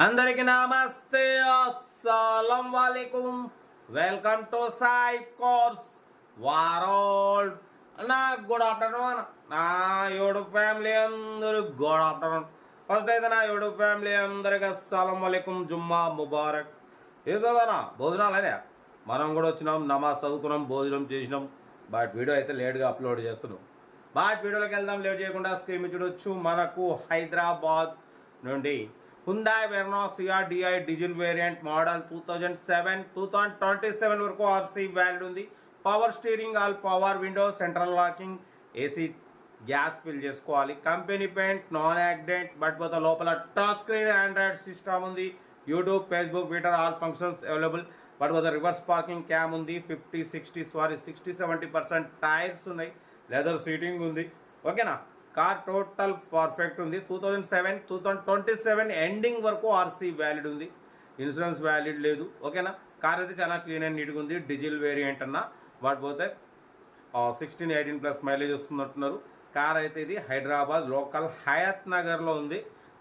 అందరికి నమస్తే, అస్సలం వాలేకుమ్. Welcome to Sai cars world. అన్నా గుడ్ ఆఫ్టర్నూన్. నా యూట్యూబ్ ఫ్యామిలీ అందరికి గుడ్ ఆఫ్టర్నూన్. ఫస్ట్ అయితే నా యూట్యూబ్ ఫ్యామిలీ అందరికి అస్సలం వాలేకుమ్, జుమ్మా ముబారక్. ఏ చదవనా భోజనాలు అయినా మనం కూడా వచ్చినాం, నమాజ్ చదువుతున్నాం, భోజనం చేసినాం. బట్ వీడియో అయితే లేట్గా అప్లోడ్ చేస్తున్నాం. బట్ వీడియోలోకి వెళ్దాం, లేట్ చేయకుండా స్క్రీన్ చూడొచ్చు. మనకు హైదరాబాద్ నుండి Hyundai Verna CRDI diesel variant model 2027 వరకు ఆర్సీ వాల్యూ ఉంది. Power steering, all power window, central locking, AC, gas fill చేసుకోవాలి. Company paint, non accident. But పోతే లోపల టచ్ స్క్రీన్ ఆండ్రాయిడ్ సిస్టమ్ ఉంది. YouTube, Facebook, Twitter all functions available. But పోతే reverse parking cam ఉంది. 60-70% tyres ఉన్నాయి. Leather seating ఉంది. ఓకేనా. Car total perfect ఉంది. 2027 ఎండింగ్ వరకు ఆర్సీ వ్యాలిడ్ ఉంది. ఇన్సూరెన్స్ వ్యాలిడ్ లేదు. ఓకేనా. కార్ అయితే చాలా క్లీన్ అండ్ నీట్గా ఉంది. డీజిల్ వేరియంట్ అన్న. వాటి పోతే 16-18+ మైలేజ్ వస్తున్నట్టున్నారు. కార్ అయితే ఇది హైదరాబాద్ లోకల్ హయత్ నగర్లో ఉంది.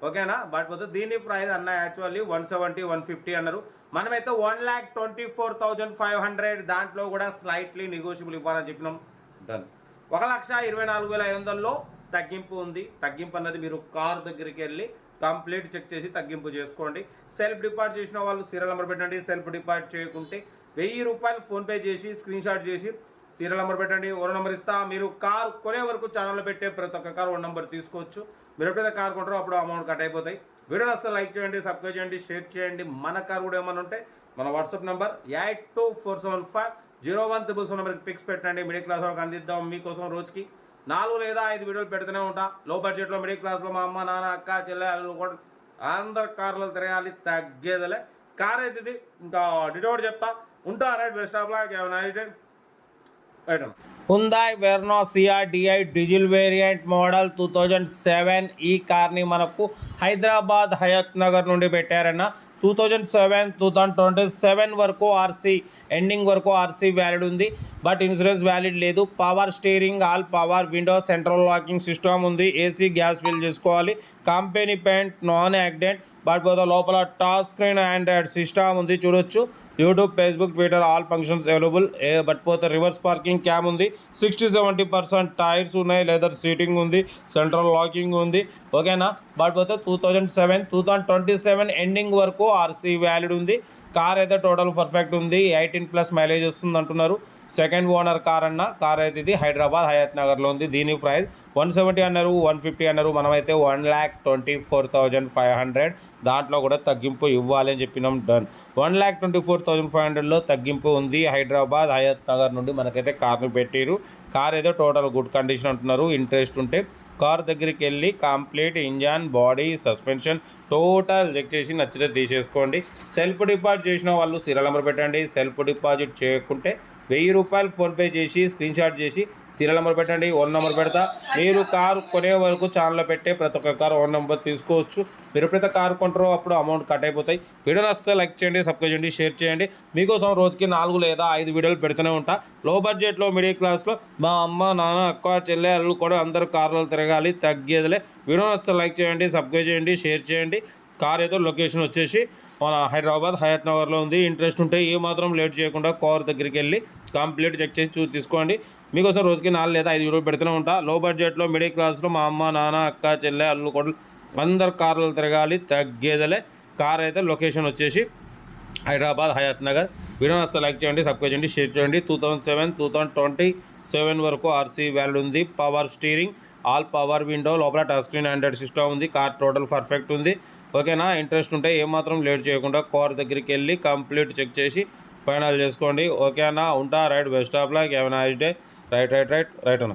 ఓకేనా. బట్ పోతే దీని ప్రైస్ అన్న యాక్చువల్లీ 170-150 అన్నారు. మనమైతే 1,24,500. దాంట్లో కూడా స్లైట్లీ నెగోషియబుల్ ఇవ్వాలని చెప్పినాం. డన్. 1,24,500లో తగ్గింపు ఉంది. తగ్గింపు అన్నది మీరు కార్ దగ్గరికి వెళ్ళి కంప్లీట్ చెక్ చేసి తగ్గింపు చేసుకోండి. సెల్ఫ్ డిపాజిట్ చేసిన వాళ్ళు సీరియల్ నెంబర్ పెట్టండి. సెల్ఫ్ డిపాజిట్ చేయకుంటే 1000 రూపాయలు ఫోన్పే చేసి స్క్రీన్ షాట్ చేసి సీరియల్ నెంబర్ పెట్టండి. ఓ నెంబర్ ఇస్తా. మీరు కార్ కొనే వరకు ఛానల్లో పెట్టే ప్రతి ఒక్క కార్ 1 నెంబర్ తీసుకోవచ్చు. మీరు ఎప్పుడైతే కార్ కొంటారో అప్పుడు అమౌంట్ కట్ అయిపోతాయి. వీడియోని అసలు లైక్ చేయండి, సబ్స్క్రైబ్ చేయండి, షేర్ చేయండి. మన కార్ కూడా ఏమైనా ఉంటే మన వాట్సాప్ నెంబర్ 82475017 నెంబర్కి పిక్స్ పెట్టండి. మిడిల్ క్లాస్ వాళ్ళకి అందిద్దాం. మీకోసం రోజుకి 4 లేదా 5 వీడియోలు పెడుతూనే ఉంటా. లో బడ్జెట్లో మిడిల్ క్లాస్లో మా అమ్మ, నాన్న, అక్క, చెల్లె, అల్లు కూడా అందరు కార్లు తిరగాలి, తగ్గేదలే. కార్ అయితే ఇది ఇంకా డిటోడ్ చెప్తా ఉంటా. Right, best of luck. Hyundai Verna CRDI diesel variant model 2007. ఈ కార్ని మనకు హైదరాబాద్ హయత్ నగర్ నుండి పెట్టారన్న. 2027 వరకు ఆర్సీ ఎండింగ్ వరకు ఆర్సీ వ్యాలిడ్ ఉంది. బట్ ఇన్సూరెన్స్ వ్యాలిడ్ లేదు. Power steering, all power window, central locking system ఉంది. ఏసీ, గ్యాస్ ఫిల్ చేసుకోవాలి. Company paint, non accident. But పోతే లోపల టచ్ స్క్రీన్ ఆండ్రాయిడ్ సిస్టమ్ ఉంది. చూడొచ్చు. YouTube, Facebook, Twitter all functions available. But పోతే reverse parking cam ఉంది. 60-70% tyres ఉన్నాయి. Leather seating ఉంది. సెంట్రల్ లాకింగ్ ఉంది. ఓకేనా. బట్ పోతే 2027 ఎండింగ్ వరకు ఆర్సీ వ్యాలిడ్ ఉంది. కార్ అయితే టోటల్ పర్ఫెక్ట్ ఉంది. 18+ మైలేజ్ వస్తుంది అంటున్నారు. సెకండ్ ఓనర్ కార్ అన్న. కార్ అయితే ఇది హైదరాబాద్ హయత్ నగర్లో ఉంది. దీని ప్రైస్ 170 అన్నారు, 150 అన్నారు. మనమైతే 1,24,500. దాంట్లో కూడా తగ్గింపు ఇవ్వాలి అని చెప్పినాం. డన్. 1,24,500లో తగ్గింపు ఉంది. హైదరాబాద్ హయత్ నగర్ నుండి మనకైతే కార్ని పెట్టారు. కార్ ఏదో టోటల్ గుడ్ కండిషన్ అంటున్నారు. ఇంట్రెస్ట్ ఉంటే కార్ దగ్గరికి వెళ్ళి complete engine, body, suspension total check చేసి నచ్చితే తీసేసుకోండి. సెల్ఫ్ డిపాజిట్ చేసిన వాళ్ళు సీరియల్ నెంబర్ పెట్టండి. సెల్ఫ్ డిపాజిట్ చేయకుంటే 1000 రూపాయలు ఫోన్పే చేసి స్క్రీన్ షాట్ చేసి సీరియల్ నెంబర్ పెట్టండి. 1 నెంబర్ పెడతా. మీరు కారు కొనే వరకు ఛానల్లో పెట్టే ప్రతి ఒక్క కారు 1 నెంబర్ తీసుకోవచ్చు. మీరు ఎప్పుడైతే కారు కొంటారో అప్పుడు అమౌంట్ కట్ అయిపోతాయి. వీడియో నచ్చితే లైక్ చేయండి, సబ్స్క్రైబ్ చేయండి, షేర్ చేయండి. మీకోసం రోజుకి 4 లేదా 5 వీడియోలు పెడుతూనే ఉంటా. లో బడ్జెట్లో మిడిల్ క్లాస్లో మా అమ్మ, నాన్న, అక్క, చెల్లె, అల్లు కూడా అందరూ కార్లు తిరగాలి, తగ్గేదిలే. వీడియో నచ్చితే లైక్ చేయండి, సబ్స్క్రైబ్ చేయండి, షేర్ చేయండి. కార్ ఏదో లొకేషన్ వచ్చేసి మన హైదరాబాద్ హయత్ నగర్లో ఉంది. ఇంట్రెస్ట్ ఉంటే ఏమాత్రం లేట్ చేయకుండా కార్ దగ్గరికి వెళ్ళి కంప్లీట్ చెక్ చేసి తీసుకోండి. మీకోసం రోజుకి 4 లేదా 5 వీడియోలు పెడుతూనే ఉంటా. లో బడ్జెట్లో మిడిల్ క్లాస్లో మా అమ్మ, నాన్న, అక్క, చెల్లె, అల్లు కూడా అందరు కార్లు తిరగాలి, తగ్గేదలే. కార్ అయితే లొకేషన్ వచ్చేసి హైదరాబాద్ హయత్ నగర్. వీడియో నచ్చితే లైక్ చేయండి, సబ్స్క్రైబ్ చేయండి, షేర్ చేయండి. 2027 వరకు ఆర్సీ వ్యాలిడ్ ఉంది. Power steering, all power window, లోపల టచ్ స్క్రీన్ ఆండ్రాయిడ్ సిస్టమ్ ఉంది. కార్ టోటల్ పర్ఫెక్ట్ ఉంది. ఓకేనా. ఇంట్రెస్ట్ ఉంటే ఏమాత్రం లేట్ చేయకుండా కార్ దగ్గరికి వెళ్ళి కంప్లీట్ చెక్ చేసి ఫైనల్ చేసుకోండి. ఓకేనా. ఉంటా. Right, best of luck. Have a nice day. Right అన్న.